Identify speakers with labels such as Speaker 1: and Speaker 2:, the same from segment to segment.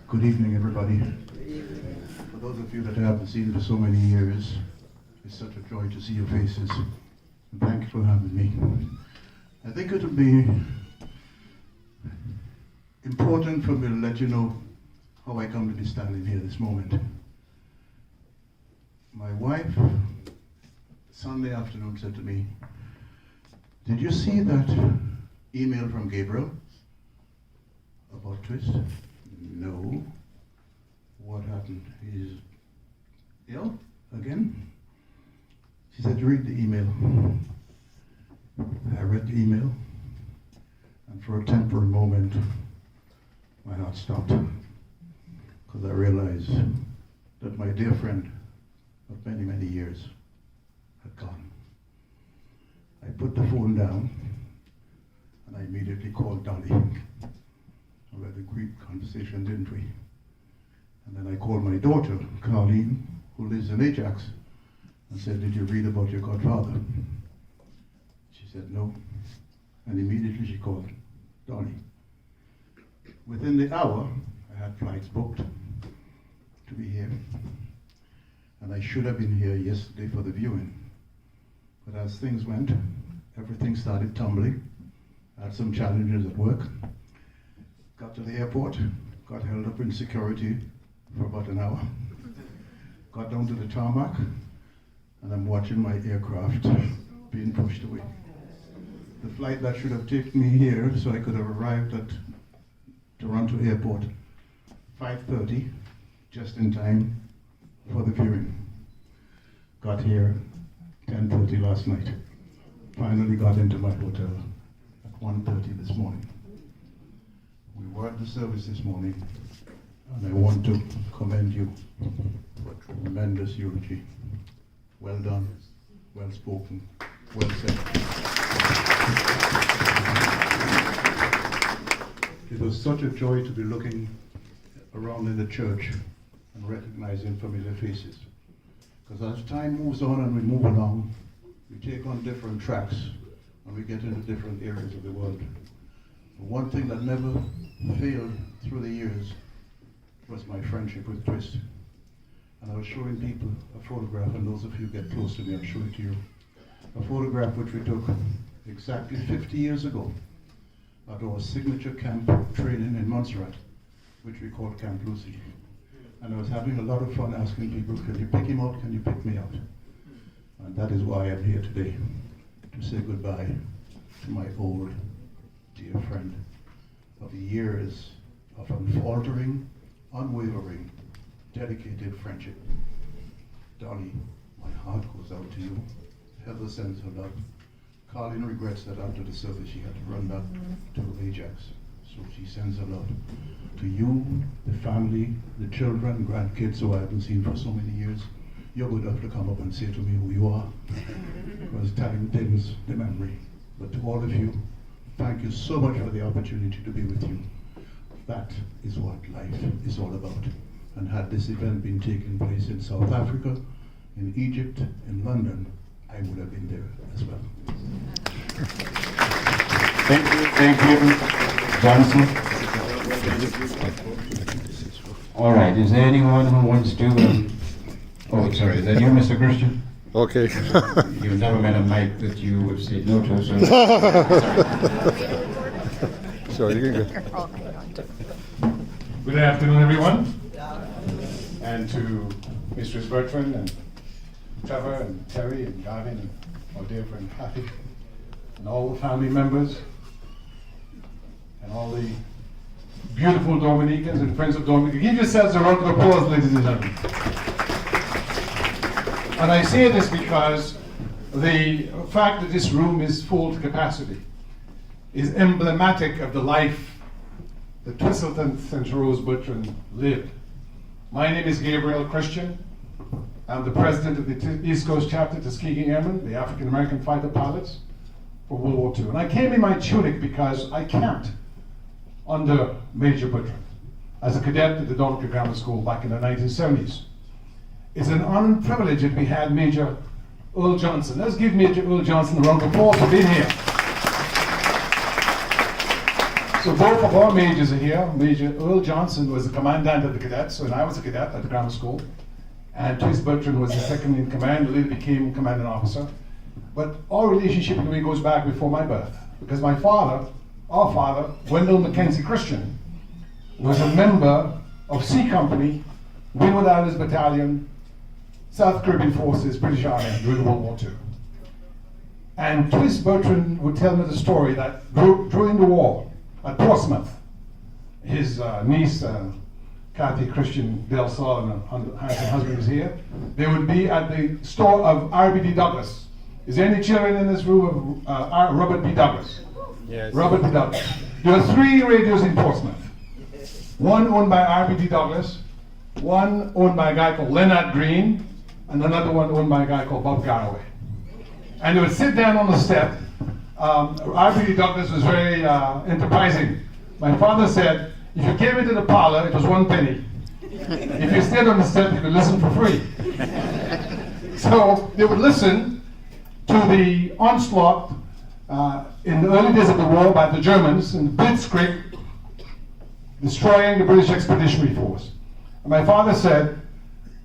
Speaker 1: Good evening, everybody. For those of you that I haven't seen for so many years, it's such a joy to see your faces. And thank you for having me. I think it would be important for me to let you know how I come to be standing here this moment. My wife, Sunday afternoon, said to me, "Did you see that email from Gabriel about Twist?" "No." "What happened? He's ill again?" She said, "Read the email." I read the email, and for a temporary moment, my heart stopped, because I realized that my dear friend of many, many years had gone. I put the phone down, and I immediately called Dolly. We had a great conversation, didn't we? And then I called my daughter, Colleen, who lives in Ajax, and said, "Did you read about your godfather?" She said, "No." And immediately she called Dolly. Within the hour, I had flights booked to be here. And I should have been here yesterday for the viewing. But as things went, everything started tumbling. I had some challenges at work. Got to the airport, got held up in security for about an hour. Got down to the tarmac, and I'm watching my aircraft being pushed away. The flight that should have taken me here so I could have arrived at Toronto Airport 5:30, just in time for the viewing. Got here 10:30 last night. Finally got into my hotel at 1:30 this morning. We were at the service this morning, and I want to commend you for a tremendous eulogy. Well done, well spoken, well said. It was such a joy to be looking around in the church and recognizing familiar faces. Because as time moves on and we move along, we take on different tracks and we get into different areas of the world. But one thing that never failed through the years was my friendship with Twist. And I was showing people a photograph, and those of you who get close to me, I'll show it to you. A photograph which we took exactly 50 years ago at our signature camp training in Montserrat, which we called Camp Lucy. And I was having a lot of fun asking people, "Can you pick him out? Can you pick me out?" And that is why I'm here today, to say goodbye to my old dear friend of years of unfaltering, unwavering, dedicated friendship. Dolly, my heart goes out to you. Heather sends her love. Colleen regrets that after the service she had to run back to Ajax. So she sends her love to you, the family, the children, grandkids who I haven't seen for so many years. You're good enough to come up and say to me who you are, because time things the memory. But to all of you, thank you so much for the opportunity to be with you. That is what life is all about. And had this event been taking place in South Africa, in Egypt, in London, I would have been there as well.
Speaker 2: Thank you, Johnson. All right, is there anyone who wants to, oh, sorry, is that you, Mr. Christian?
Speaker 3: Okay.
Speaker 2: You've never met a mic that you would say no to, so.
Speaker 3: Sorry, you can go.
Speaker 4: Good afternoon, everyone. And to Mistress Bertrand and Trevor and Terry and Gavin and our dear friend Hattie and all the family members and all the beautiful Dominicans and friends of Dominica. Give yourselves a round of applause, ladies and gentlemen. And I say this because the fact that this room is full to capacity is emblematic of the life that Twistleton St. Rose Bertrand lived. My name is Gabriel Christian. I'm the president of the East Coast chapter, Tuskegee Airmen, the African American fighter pilots for World War II. And I came in my tunic because I camped under Major Bertrand as a cadet at the Dominica Grammar School back in the 1970s. It's an honor and privilege that we had Major Earle Johnson. Let's give Major Earle Johnson a round of applause for being here. So both of our majors are here. Major Earle Johnson was the commandant of the cadets when I was a cadet at the grammar school. And Bertrand was the second in command, later became commanding officer. But our relationship in a way goes back before my birth. Because my father, our father, Wendell Mackenzie Christian, was a member of C Company, Windward Islands Battalion, South Caribbean Forces, British Army during World War II. And Bertrand would tell me the story that during the war at Portsmouth, his niece, Kathy Christian Del Sol, and her husband was here. They would be at the store of R.B.D. Douglas. Is there any children in this room of Robert B. Douglas?
Speaker 3: Yes.
Speaker 4: Robert B. Douglas. There are 3 radios in Portsmouth. One owned by R.B.D. Douglas, one owned by a guy called Leonard Green, and another one owned by a guy called Bob Garraway. And they would sit down on the step. R.B.D. Douglas was very enterprising. My father said, if you came into the parlor, it was 1 penny. If you stayed on the step, you could listen for free. So they would listen to the onslaught in the early days of the war by the Germans in Blitzkrieg, destroying the British Expeditionary Force. And my father said,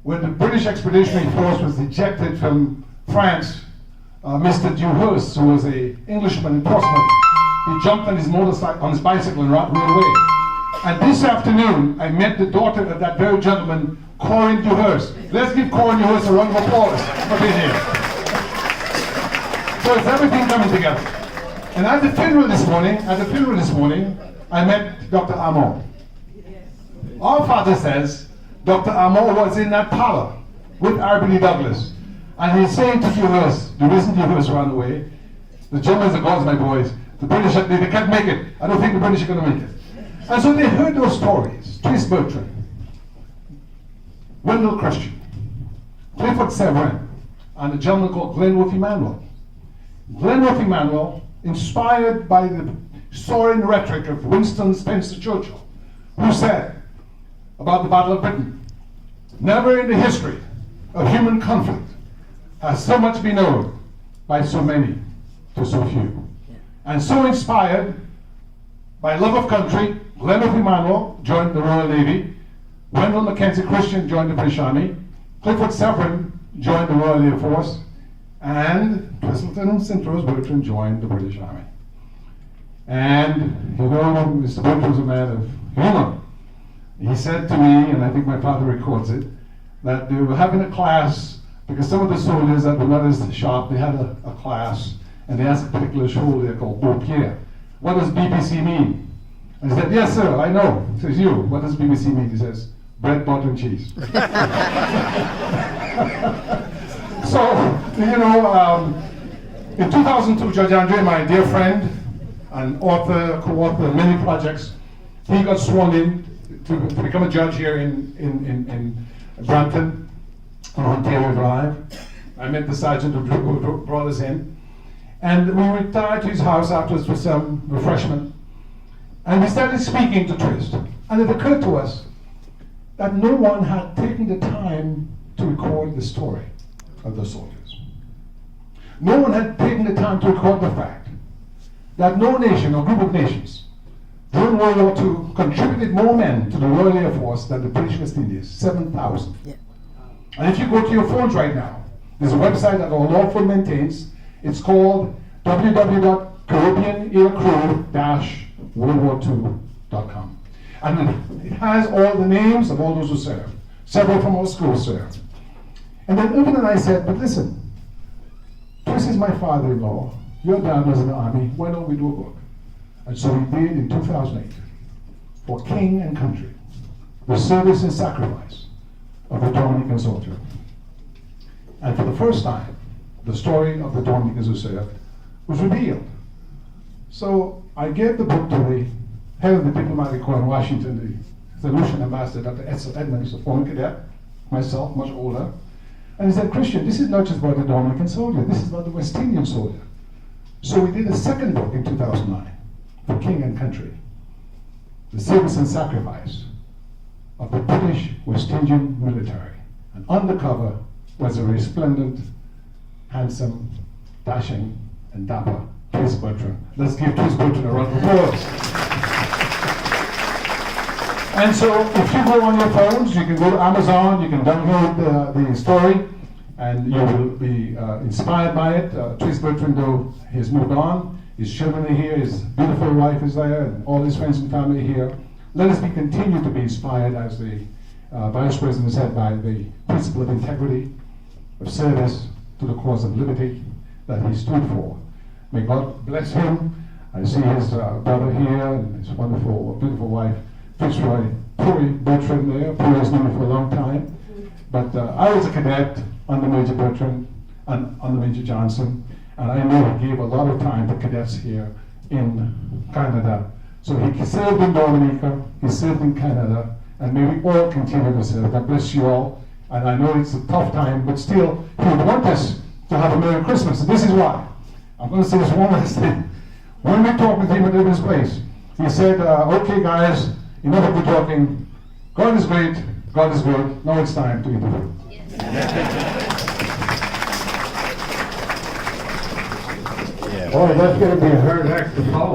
Speaker 4: when the British Expeditionary Force was ejected from France, Mr. Dewhurst, who was an Englishman in Portsmouth, he jumped on his motorcycle, on his bicycle, and rode away. And this afternoon, I met the daughter of that very gentleman, Corin Dewhurst. Let's give Corin Dewhurst a round of applause for being here. So it's everything coming together. And at the funeral this morning, I met Dr. Armand. Our father says Dr. Armand was in that parlor with R.B.D. Douglas. And he's saying to Dewhurst, the reason Dewhurst ran away, the Germans are gods, my boys. The British, they can't make it. I don't think the British are going to make it. And so they heard those stories. Bertrand, Wendell Christian, Clifford Severin, and a gentleman called Glenworth Emanuel. Glenworth Emanuel, inspired by the soaring rhetoric of Winston Spencer Churchill, who said about the Battle of Britain, never in the history of human conflict has so much been owed by so many to so few. And so inspired by love of country, Glenworth Emanuel joined the Royal Navy, Wendell Mackenzie Christian joined the British Army, Clifford Severin joined the Royal Air Force, and Twistleton St. Rose Bertrand joined the British Army. And you know, Mr. Bertrand was a man of humor. He said to me, and I think my father records it, that they were having a class because some of the soldiers that were not as sharp, they had a class, and they asked a particular soldier called Beaupierre, what does BBC mean? And he said, yes, sir, I know. He says, you, what does BBC mean? He says, bread, butter, and cheese. So, you know, in 2002, Judge Andre, my dear friend and author, co-author of many projects, he got sworn in to become a judge here in Brampton on Ontario Drive. I met the sergeant who brought us in. And we retired to his house afterwards for some refreshment. And we started speaking to Twist. And it occurred to us that no one had taken the time to record the story of the soldiers. No one had taken the time to record the fact that no nation or group of nations during World War II contributed more men to the Royal Air Force than the British West Indies, 7,000. Yeah. And if you go to your phones right now, there's a website that our law firm maintains. It's called www.caribbeanaircrew-worldwar2.com. And it has all the names of all those who served. Several from our school served. And then Irvin and I said, but listen, this is my father-in-law. Your dad was in the army. Why don't we do a book? And so we did in 2008 for King and Country, the service and sacrifice of the Dominican soldier. And for the first time, the story of the Dominicans who served was revealed. So I gave the book to the head of the diplomatic corps in Washington, the St. Ambassador, Dr. Edsel Edmonds, a former cadet, myself, much older. And he said, Christian, this is not just about the Dominican soldier, this is about the West Indian soldier. So we did a second book in 2009, for King and Country, the service and sacrifice of the British West Indian military. And on the cover was a resplendent, handsome, dashing, and dapper Bertrand. Let's give Bertrand a round of applause. And so if you go on your phones, you can go to Amazon, you can download the story, and you will be inspired by it. Bertrand, though, has moved on. His children are here, his beautiful wife is there, and all his friends and family are here. Let us continue to be inspired, as the Vice President said, by the principle of integrity, of service to the cause of liberty that he stood for. May God bless him. I see his brother here and his wonderful, beautiful wife, Fitzroy Bertrand there. Puri has known me for a long time. But I was a cadet under Major Bertrand and under Major Johnson, and I know he gave a lot of time to cadets here in Canada. So he served in Dominica, he served in Canada, and may we all continue to serve. God bless you all. And I know it's a tough time, but still, he would want us to have a Merry Christmas. And this is why. I'm going to say this one last thing. When we talked with him at this place, he said, okay guys, enough of the talking. God is great, God is good. Now it's time to eat the food.
Speaker 2: Boy, that's going to be a hard act to follow.